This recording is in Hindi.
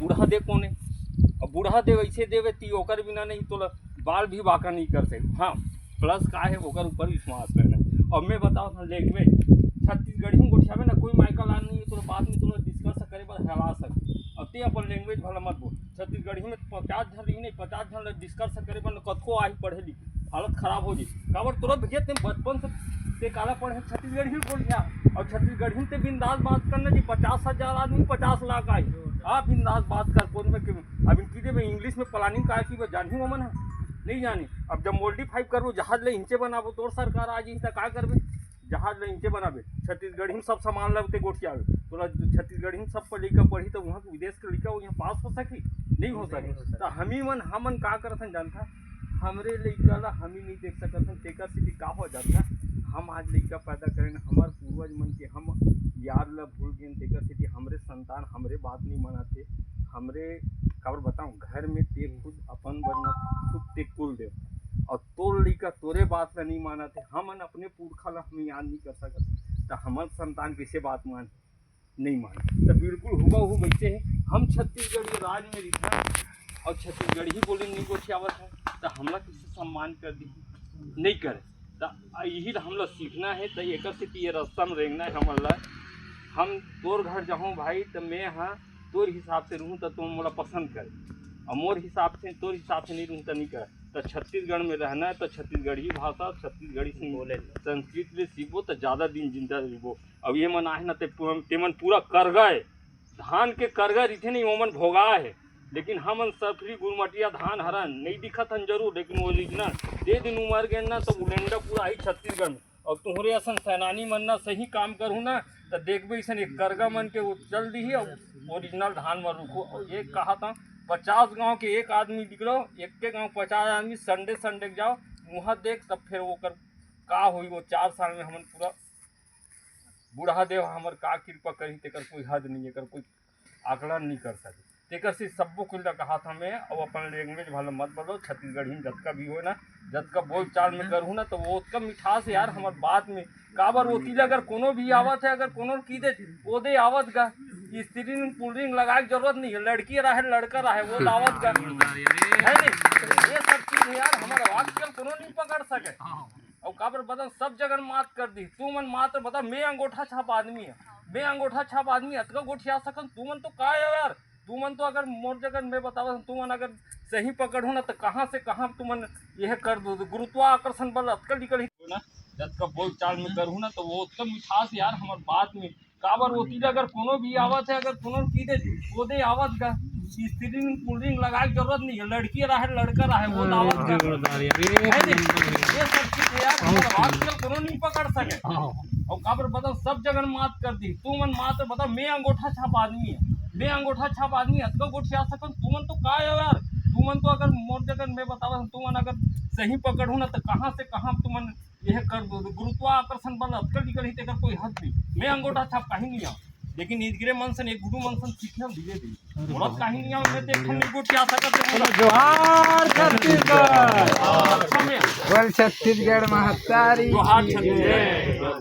बूढ़ा दे कोने, अब बूढ़ा दे वैसे देवे ती ओकर बिना नहीं तो बाल भी बाका नहीं कर सकते। हाँ प्लस का है ओकर ऊपर विश्वास करना। अब मैं बताओ लैंग्वेज छत्तीसगढ़ी में गोठियावे ना कोई माइकल आन नहीं है तो बाद में तो डिस्कस करे पर हरा सके। अब ते अपन लैंग्वेज भला मत बोल, छत्तीसगढ़ी में 50 जन रही नहीं 50 जन डिस्कस करे पर कतको आई पढ़े लिखे हालत खराब हो जाए। काबर तुरंत भैया तुम बचपन से काला पढ़े छत्तीसगढ़ी में बोल गया और छत्तीसगढ़ी में बिंदास बात करना जी 50,000 आदमी 50 लाख आई हाँ बिंदास बात कर कौन में अब इनकी में इंग्लिश में प्लानिंग का की जानी हो मन है नहीं जानी। अब जब मोडिफाई करो जहाज ले इंचे बनाबो तोर सरकार आ जी का करबे जहाज ले इंचे बनाबे छत्तीसगढ़ी में सब सामान लगते गोठियावे तो छत्तीसगढ़ी में सब पर लिखा पढ़ी तो वहाँ विदेश के लिखा वो यहाँ पास हो सकी नहीं हो सके। तो हमन का करथन जानता हमरे लइका ला हम ही नहीं देख सकत हन तेकर से का हो जाता हम आज लइका पैदा करें हमार पूर्वज मन के हम यार ला भूल गए तेकर से हमरे संतान हमरे बात नहीं मनाते हमरे खबर बताऊं घर में ते खुद अपन बनना खुद ते कुल दे और तोर लइका तोरे बात ला नहीं मानते हमन अपने पुरखा ला हम याद नहीं कर सकते तो हमार संतान कैसे बात मान नहीं माने। तो बिल्कुल हुबहू वैसे है हम छत्तीसगढ़ी राज में रहना और छत्तीसगढ़ी ही बोले नहीं कुछ आवत है तो हमला किसी सम्मान कर दी नहीं करे तो यही हमला सीखना है। तो एक ये रास्ता में रेंगना है हमारा हम तोर घर जाऊँ भाई तो मैं हाँ तोर हिसाब से रहूँ तो तुम मोला पसंद करे और मोर हिसाब से तोर हिसाब से नहीं रहूँ तो नहीं करे। तो छत्तीसगढ़ में रहना है तो छत्तीसगढ़ी भाषा छत्तीसगढ़ी से बोले संस्कृत ले सीखो तो ज़्यादा दिन जिंदा रहो। अब ये मन आहे ना तेमन पूरा कर गए धान के कर गए रिथे नहीं ओमन भोगा है लेकिन हमन सफरी गुरमटिया धान हरन नहीं दिखत हन जरूर लेकिन ओरिजिनल दे दिन उमर गए ना तो उलेंडा पूरा आई छत्तीसगढ़ में। और तुम्हारे असन सेनानी मन ना सही काम करूँ ना तो देखबे ऐसा एक करगा मन के वो चल दी और ओरिजिनल धान में रुको। और एक कहा था 50 गांव के एक आदमी निकलो एक के गांव 50 आदमी संडे जाओ वहाँ देख तब फिर वो कर का हुई वो 4 साल में हमन पूरा बूढ़ा देव हमर का कृपा करी तेकर कोई हद नहीं है कर कोई आकलन नहीं कर सके तेकर से सबको कुल कहा था मैं। और अपन लैंग्वेज भला मत बोलो छत्तीसगढ़ी में जतका भी हो ना जतका बोल चाल में करूँ ना तो वो उसका मिठास यार हमार बात में काबर होती अगर कोनो भी आवत है अगर कोनो की दे वो दे आवत गा स्त्री पुलिंग लगाए जरूरत नहीं है लड़की रहे लड़का रहे वो आवत गा है नहीं ये सब चीज यार हमारा वाक्य कोनो नहीं पकड़ सके। और काबर बदल सब जगह मात कर दी तू मन मात्र बता मैं अंगूठा छाप आदमी है मैं अंगूठा छाप आदमी अतका गोठिया सकन तू मन तो का है यार तू मन तो अगर मोर जगह मैं बतावा तू मन अगर सही पकड़ू ना तो कहाँ से कहाँ तू मन यह कर दो गुरुत्वाकर्षण बल अतकल निकल ही ना जब का बोल चाल में करूँ ना तो वो उसका मिठास यार हमारे बात में काबर होती अगर कोनो भी आवत है अगर कोनो की दे वो दे आवत का स्त्री पुलिंग लगाए जरूरत नहीं है लड़की रहे लड़का रहे वो आवत का ये सब चीज यार हमारा वाक्य कोनो नहीं पकड़ सके। और काबर बता सब जगह मात कर दी तू मन मात्र बता मैं अंगूठा छाप आदमी है मैं अंगूठा छाप आदमी अतका गोठिया सकन तू मन तो का है यार तू मन तो अगर मोर जगह मैं बतावा तू मन अगर सही पकड़ू ना तो कहाँ से कहाँ तू मन यह कर दो गुरुत्वाकर्षण बल अतकल निकल ही तेकर कोई हद नहीं मैं अंगूठा छाप कहीं नहीं आ लेकिन इधरे मन से एक गुरु मन से सीखना धीरे धीरे बहुत कहीं नहीं आ मैं तो एक गोठिया सकत जोहार छत्तीसगढ़ छत्तीसगढ़ महतारी जोहार छत्तीसगढ़।